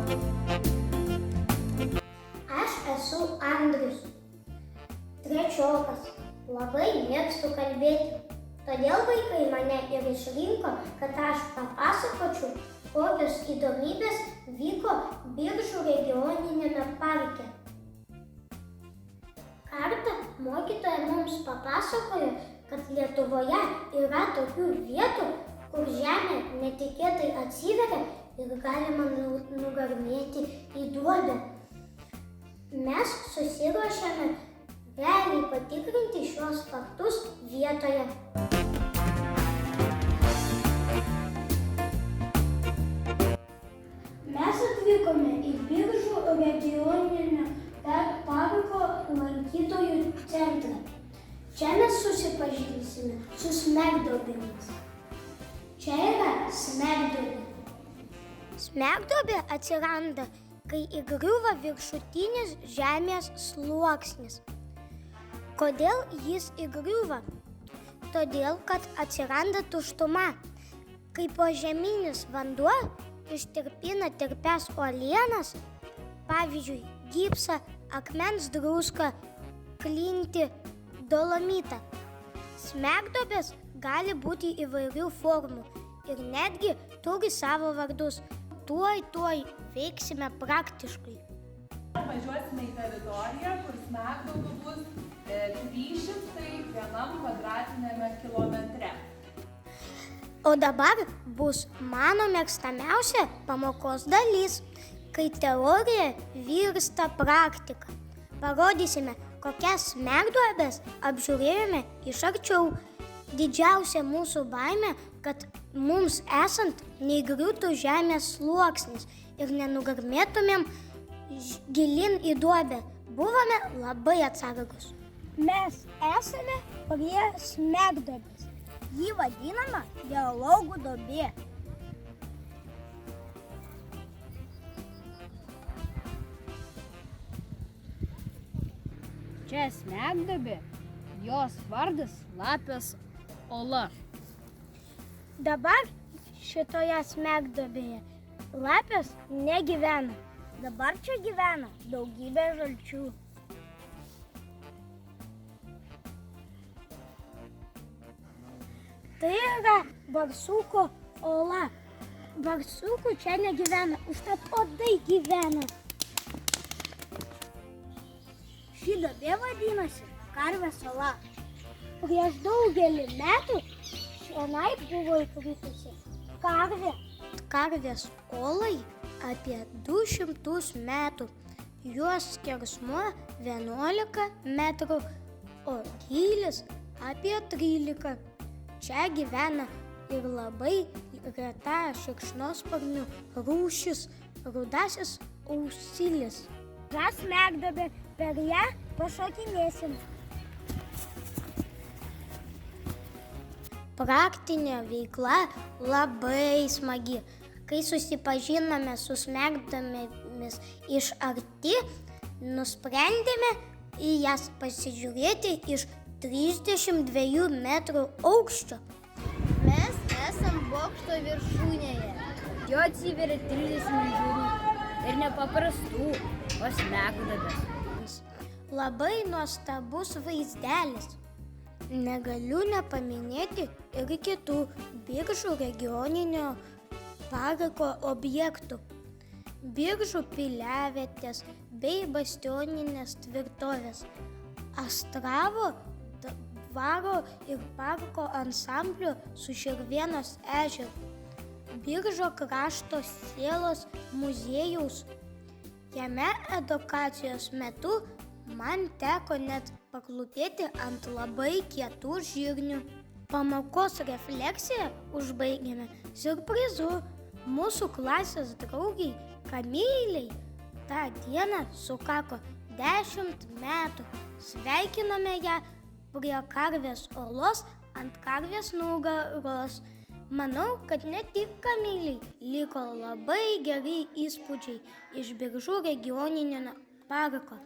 Aš esu Andrius, trečiokas. Labai mėgstu kalbėti. Todėl vaikai mane ir išrinko, kad aš papasakočiau, kokios įdomybės vyko Biržų regioniniame parke. Kartą mokytoja mums papasakojo, kad Lietuvoje yra tokių vietų, kur žemė netikėtai atsiveria ir galima nugarmėti į duobę. Mes susiruošėme realiai patikrinti šiuos faktus vietoje. Mes atvykome į Biržų regioninio parko lankytojų centrą. Čia mes susipažinsime su smegduobėmis. Čia yra smegduobė. Smegduobė atsiranda, kai įgriūva viršutinis žemės sluoksnis. Kodėl jis įgriūva? Todėl, kad atsiranda tuštuma, kai požeminis vanduo ištirpina tirpias uolienas, pavyzdžiui, gipsą, akmens druską, klintį, dolomitą. Smegduobės gali būti įvairių formų ir netgi turi savo vardus. Tuoj veiksime praktiškai. Važiuosime į teritoriją, kur smegduobių bus 300 vienam kvadratiniame kilometre. O dabar bus mano mėgstamiausia pamokos dalis, kai teorija virsta praktika. Parodysime, kokias smegduobes apžiūrėjome iš arčiau. Didžiausia mūsų baimė, kad mums esant neįgriūtų žemės sluoksnis ir nenugarmėtumėm gilin į duobę. Buvome labai atsargūs. Mes esame prie smegduobės. Ji vadinama geologų duobė. Čia smegduobė, jos vardas Lapės ola. Dabar šitoje smegduobėje lapės negyvena. Dabar čia gyvena daugybė žalčių. Tai yra barsukų ola. Barsukų čia negyvena, užtat uodai gyvena. Ši duobė vadinasi Karvės ola. Prieš daugelį metų čionai buvo įkritusi karvė. Karvės olai apie 200 metų. Jos skersmuo 11 metrų, o gylis apie 13. Čia gyvena ir labai reta šikšnosparnių rūšis rudasis ausilis. Smegduobė, per ją pašokinėsim. Praktinė veikla labai smagi. Kai susipažinome su smegduobėmis iš arti, nusprendėme į jas pasižiūrėti iš 32 metrų aukščio. Mes esam bokšto viršūnėje. Jo atsiveria 30 žiūrų ir nepaprastų, o smegduobės. Labai nuostabus vaizdelis. Negaliu nepaminėti ir kitų Biržų regioninio parko objektų. Biržų piliavietės bei bastioninės tvirtovės. Astravo dvaro ir parko ansamblio su Širvėnos ežeru. Biržų krašto sielos muziejaus. Jame edukacijos metu man teko net paklūpėti ant labai kietų žirnių. Pamokos refleksiją užbaigėme siurprizu. Mūsų klasės draugiai Kamilei tą dieną sukako 10 metų. Sveikinome ją prie Karvės olos ant karvės nugaros. Manau, kad ne tik Kamilei liko labai geri įspūdžiai iš Biržų regioninio parko.